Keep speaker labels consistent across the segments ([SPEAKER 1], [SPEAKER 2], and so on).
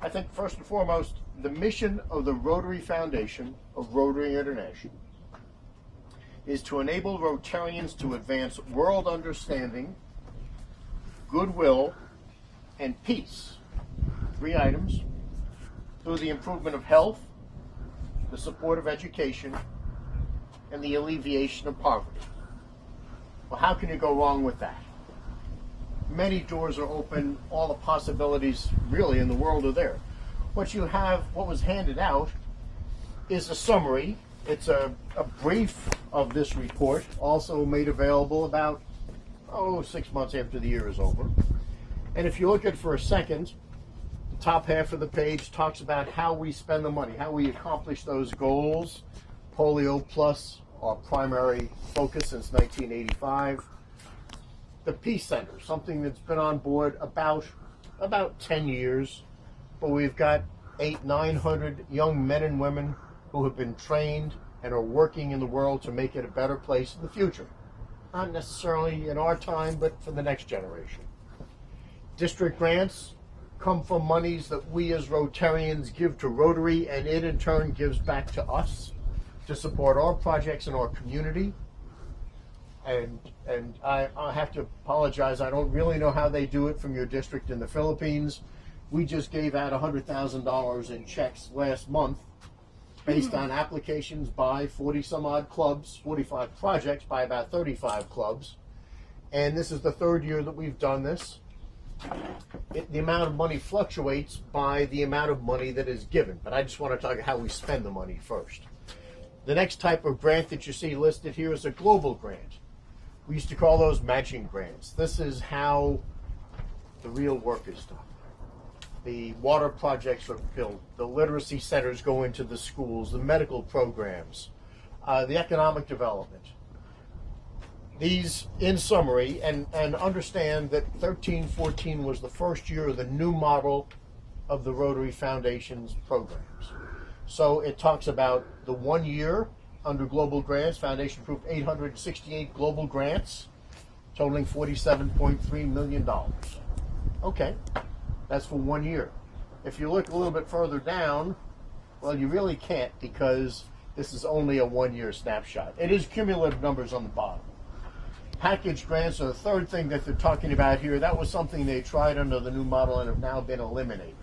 [SPEAKER 1] I think first and foremost, the mission of the Rotary Foundation of Rotary International is to enable Rotarians to advance world understanding, goodwill, and peace. 3 items. Through the improvement of health, the support of education, and the alleviation of poverty. Well, how can you go wrong with that? Many doors are open, all the possibilities really in the world are there. What you have, what was handed out, is a summary. It's a brief of this report, also made available about 6 months after the year is over. And if you look at it for a second, the top half of the page talks about how we spend the money, how we accomplish those goals. Polio Plus, our primary focus since 1985. The Peace Center, something that's been on board about 10 years, but we've got 800-900 young men and women who have been trained and are working in the world to make it a better place in the future. Not necessarily in our time, but for the next generation. District grants come from monies that we as Rotarians give to Rotary, and it in turn gives back to us to support our projects in our community. And I have to apologize, I don't really know how they do it from your district in the Philippines. We just gave out $100,000 in checks last month based on applications by 40 some odd clubs, 45 projects by about 35 clubs. And this is the 3rd year that we've done this. The amount of money fluctuates by the amount of money that is given, but I just want to talk about how we spend the money first. The next type of grant that you see listed here is a global grant. We used to call those matching grants. This is how the real work is done. The water projects are built, the literacy centers go into the schools, the medical programs, the economic development. These, in summary, and understand that 13-14 was the first year of the new model of the Rotary Foundation's programs. So it talks about the 1 year under global grants. Foundation approved 868 global grants, totaling $47.3 million. Okay, that's for 1 year. If you look a little bit further down, well, you really can't, because this is only a 1 year snapshot. It is cumulative numbers on the bottom. Package grants are the 3rd thing that they're talking about here. That was something they tried under the new model and have now been eliminated.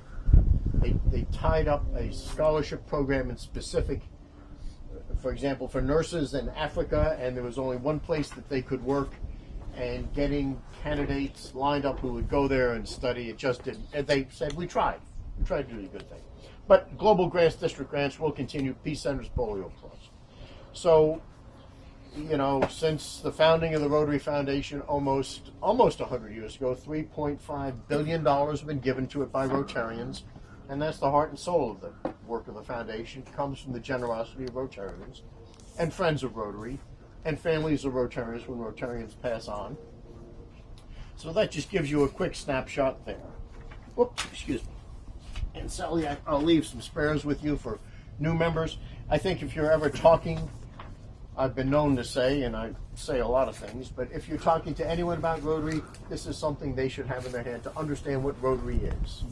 [SPEAKER 1] They tied up a scholarship program in specific, for example, for nurses in Africa, and there was only one place that they could work, and getting candidates lined up who would go there and study, it just didn't. And they said, we tried to do a good thing. But global grants, district grants will continue, Peace Centers, Polio Plus. So, you know, since the founding of the Rotary Foundation almost 100 years ago, $3.5 billion have been given to it by Rotarians, and that's the heart and soul of the work of the foundation. It comes from the generosity of Rotarians and friends of Rotary and families of Rotarians when Rotarians pass on. So that just gives you a quick snapshot there. Whoops, excuse me. And Sally, I'll leave some spares with you for new members. I think if you're ever talking, I've been known to say, and I say a lot of things, but if you're talking to anyone about Rotary, this is something they should have in their head to understand what Rotary is.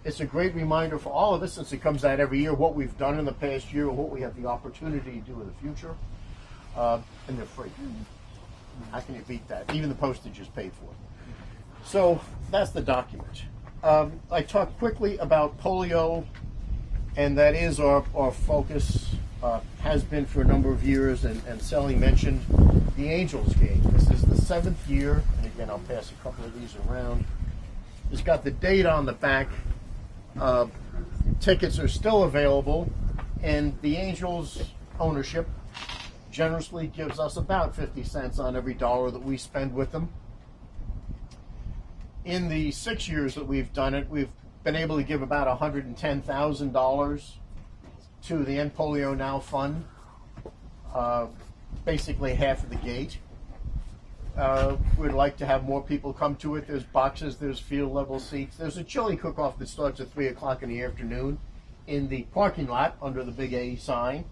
[SPEAKER 1] It's a great reminder for all of us, since it comes out every year, what we've done in the past year and what we have the opportunity to do in the future. And they're free. How can you beat that? Even the postage is paid for. So that's the document. I talked quickly about polio, and that is our focus, has been for a number of years, and Sally mentioned the Angels game. This is the 7th year, and again, I'll pass a couple of these around. It's got the date on the back. Tickets are still available, and the Angels ownership generously gives us about 50 cents on every dollar that we spend with them. In the 6 years that we've done it, we've been able to give about $110,000 to the End Polio Now Fund, basically half of the gate. We'd like to have more people come to it. There's boxes, there's field level seats. There's a chili cook-off that starts at 3 o'clock in the afternoon in the parking lot under the big A sign.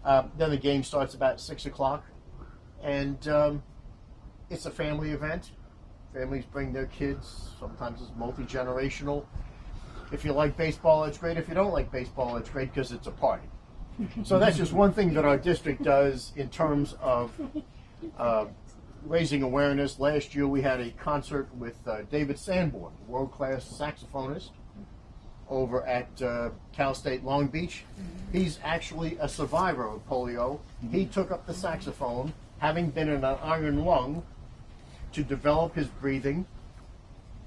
[SPEAKER 1] Then the game starts about 6 o'clock. And it's a family event. Families bring their kids. Sometimes it's multi-generational. If you like baseball, it's great. If you don't like baseball, it's great because it's a party. So that's just one thing that our district does in terms of raising awareness. Last year we had a concert with David Sanborn, world-class saxophonist over at Cal State Long Beach. He's actually a survivor of polio. He took up the saxophone, having been in an iron lung, to develop his breathing,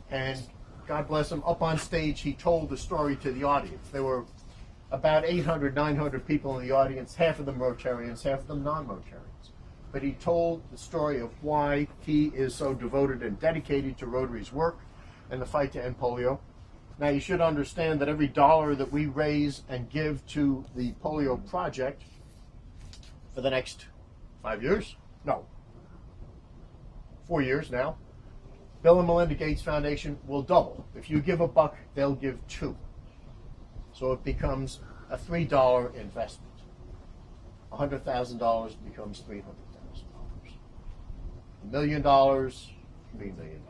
[SPEAKER 1] and God bless him, up on stage he told the story to the audience. There were about 800, 900 people in the audience, half of them Rotarians, half of them non-Rotarians. But he told the story of why he is so devoted and dedicated to Rotary's work and the fight to end polio. Now you should understand that every dollar that we raise and give to the polio project for the next 5 years, no, 4 years now, Bill and Melinda Gates Foundation will double. If you give $1, they'll give $2. So it becomes a $3 investment. $100,000 becomes $300,000. $1 million, $3 million.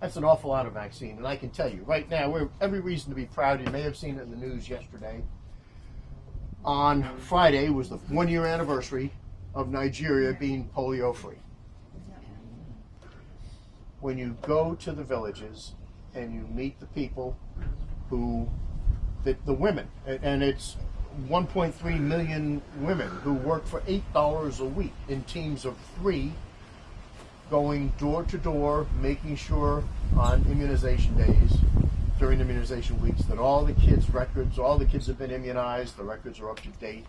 [SPEAKER 1] That's an awful lot of vaccine, and I can tell you right now, we have every reason to be proud. You may have seen it in the news yesterday. On Friday was the 1-year anniversary of Nigeria being polio-free. When you go to the villages and you meet the people who, the women, and it's 1.3 million women who work for $8 a week in teams of 3, going door to door, making sure on immunization days, during immunization weeks, that all the kids' records, all the kids have been immunized, the records are up to date.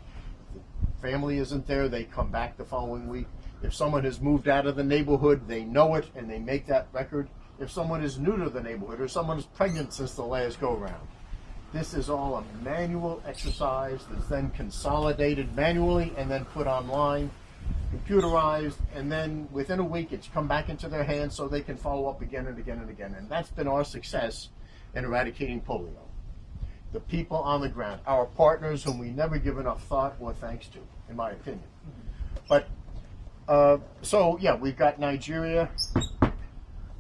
[SPEAKER 1] If the family isn't there, they come back the following week. If someone has moved out of the neighborhood, they know it and they make that record. If someone is new to the neighborhood or someone is pregnant since the last go-round, this is all a manual exercise that's then consolidated manually and then put online, computerized, and then within a week it's come back into their hands so they can follow up again and again and again. And that's been our success in eradicating polio. The people on the ground, our partners whom we never give enough thought or thanks to, in my opinion. But so yeah, we've got Nigeria,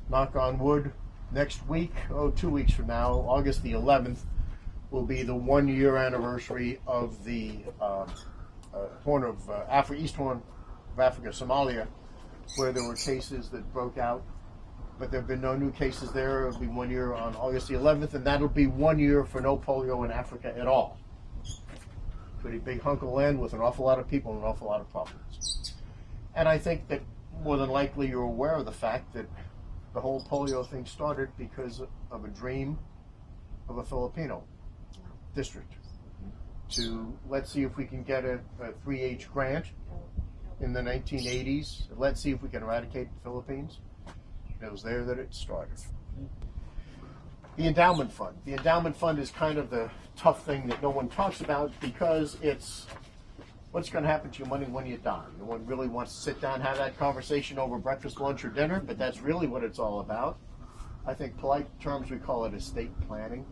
[SPEAKER 1] knock on wood, next week, 2 weeks from now, August the 11th, will be the 1-year anniversary of the Horn of East Horn of Africa, Somalia, where there were cases that broke out, but there have been no new cases there. It'll be 1 year on August the 11th, and that'll be 1 year for no polio in Africa at all. Pretty big hunk of land with an awful lot of people and an awful lot of problems. And I think that more than likely you're aware of the fact that the whole polio thing started because of a dream of a Filipino district to, let's see if we can get a 3H grant in the 1980s. Let's see if we can eradicate the Philippines. It was there that it started. The endowment fund. The endowment fund is kind of the tough thing that no one talks about because it's what's going to happen to your money when you die. No one really wants to sit down and have that conversation over breakfast, lunch, or dinner, but that's really what it's all about. I think polite terms, we call it estate planning.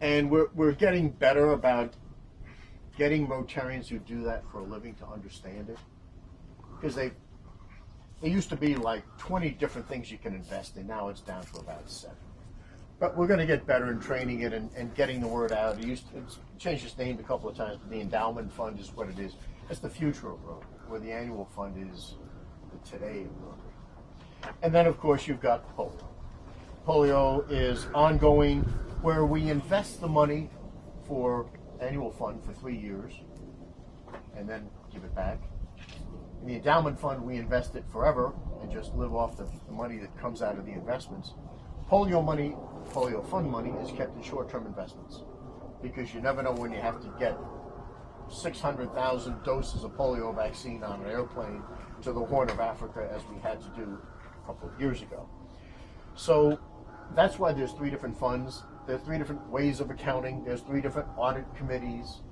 [SPEAKER 1] And we're getting better about getting Rotarians who do that for a living to understand it. Because there used to be like 20 different things you can invest in. Now it's down to about 7. But we're going to get better in training it and getting the word out. It's changed its name a couple of times, but the endowment fund is what it is. That's the future of Rotary, where the annual fund is the today of Rotary. And then, of course, you've got polio. Polio is ongoing, where we invest the money for annual fund for 3 years and then give it back. In the endowment fund, we invest it forever and just live off the money that comes out of the investments. Polio money, polio fund money, is kept in short-term investments because you never know when you have to get 600,000 doses of polio vaccine on an airplane to the Horn of Africa, as we had to do a couple of years ago. So that's why there's 3 different funds. There's 3 different ways of accounting. There's 3 different audit committees.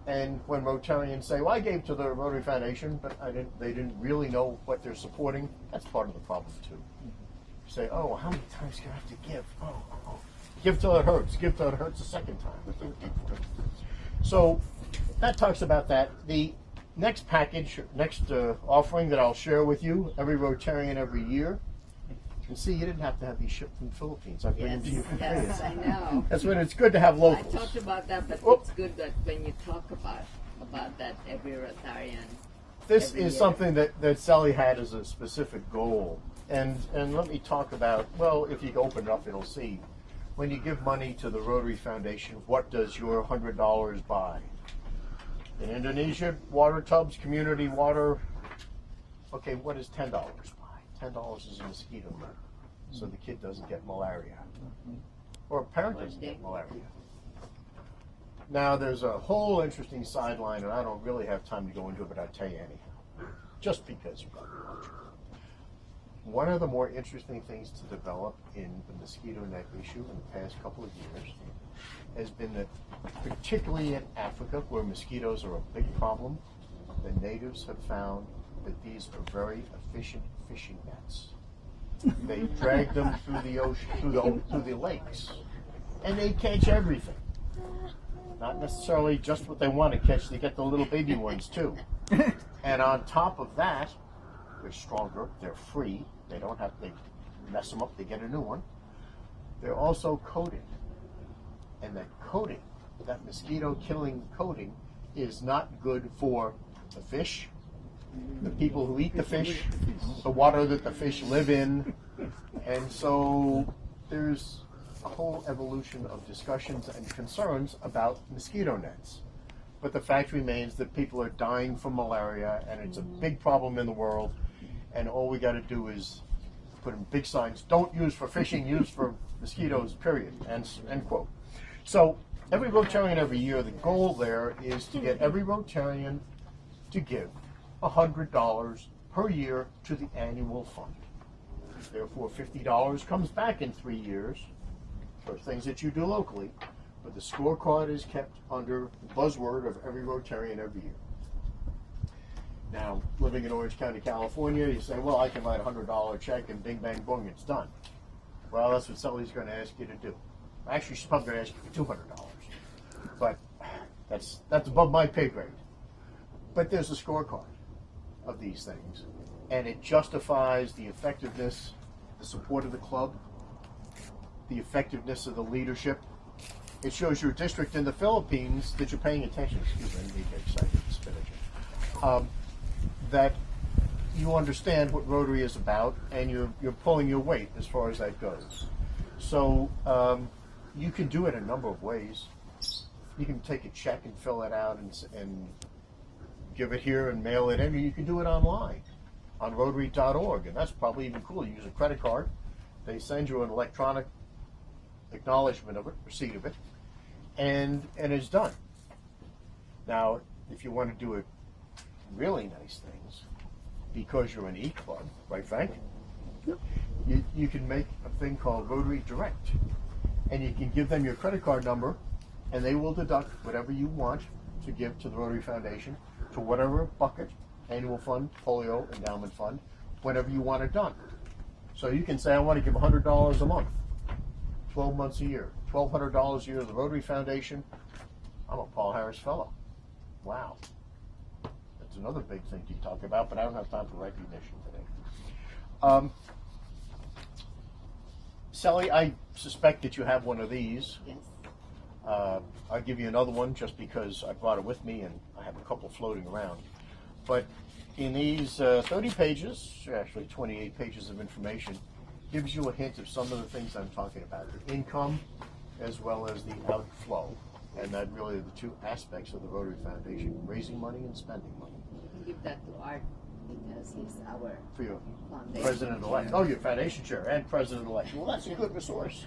[SPEAKER 1] And when Rotarians say, well, I gave to the Rotary Foundation, but they didn't really know what they're supporting, that's part of the problem too. You say, oh, how many times do you have to give? Oh. Give till it hurts. Give till it hurts a second time. So that talks about that. The next package, next offering that I'll share with you, every Rotarian every year, And see, you didn't have to have these shipped from the Philippines. I bring them to you for free.
[SPEAKER 2] Yes, I know.
[SPEAKER 1] That's when it's good to have
[SPEAKER 2] I
[SPEAKER 1] locals.
[SPEAKER 2] talked about that, but
[SPEAKER 1] Oh.
[SPEAKER 2] it's good that when you talk about that every Rotarian.
[SPEAKER 1] This
[SPEAKER 2] every
[SPEAKER 1] is
[SPEAKER 2] year.
[SPEAKER 1] something that Sally had as a specific goal. And let me talk about, well, if you open it up, it'll see. When you give money to the Rotary Foundation, what does your $100 buy? In Indonesia, water tubs, community water. Okay, what does $10 buy? $10 is a mosquito net, so the kid doesn't get malaria. Or a parent doesn't get malaria. Now, there's a whole interesting sideline, and I don't really have time to go into it, but I'll tell you anyhow, just because you got to watch it. One of the more interesting things to develop in the mosquito net issue in the past couple of years has been that, particularly in Africa, where mosquitoes are a big problem, the natives have found that these are very efficient fishing nets. They drag them through the ocean, through the lakes, and they catch everything. Not necessarily just what they want to catch, they get the little baby ones too. And on top of that, they're stronger, they're free, they don't have to mess them up, they get a new one. They're also coated. And that coating, that mosquito killing coating, is not good for the fish, the people who eat the fish, the water that the fish live in. And so there's a whole evolution of discussions and concerns about mosquito nets. But the fact remains that people are dying from malaria, and it's a big problem in the world, and all we got to do is put in big signs, don't use for fishing, use for mosquitoes, period, end quote. So every Rotarian every year, the goal there is to get every Rotarian to give $100 per year to the annual fund. Therefore, $50 comes back in 3 years for things that you do locally, but the scorecard is kept under the buzzword of every Rotarian every year. Now, living in Orange County, California, you say, well, I can write a $100 check and bing, bang, boom, it's done. Well, that's what somebody's going to ask you to do. Actually, she's probably going to ask you for $200, but that's above my pay grade. But there's a scorecard of these things, and it justifies the effectiveness, the support of the club, the effectiveness of the leadership. It shows your district in the Philippines that you're paying attention. Excuse me, I need to get excited to spit at you. That you understand what Rotary is about, and you're pulling your weight as far as that goes. So you can do it a number of ways. You can take a check and fill it out and give it here and mail it in. You can do it online on Rotary.org, and that's probably even cool. You use a credit card. They send you an electronic acknowledgement of it, receipt of it, and it's done. Now, if you want to do it really nice things, because you're an e-club, right, Frank? Yep. You can make a thing called Rotary Direct, and you can give them your credit card number, and they will deduct whatever you want to give to the Rotary Foundation, to whatever bucket, annual fund, polio, endowment fund, whenever you want it done. So you can say, I want to give $100 a month, 12 months a year, $1,200 a year to the Rotary Foundation. I'm a Paul Harris Fellow. Wow. That's another big thing to talk about, but I don't have time for recognition today. Sally, I suspect that you have one of these.
[SPEAKER 2] Yes.
[SPEAKER 1] I'll give you another one just because I brought it with me and I have a couple floating around. But in these 30 pages, actually 28 pages of information, gives you a hint of some of the things I'm talking about, the income as well as the outflow. And that really are the two aspects of the Rotary Foundation, raising money and spending money.
[SPEAKER 2] Give that to Art because he's our
[SPEAKER 1] For your
[SPEAKER 2] foundation
[SPEAKER 1] president-elect.
[SPEAKER 2] chair.
[SPEAKER 1] Oh, your foundation chair and president-elect. Well, that's a good resource.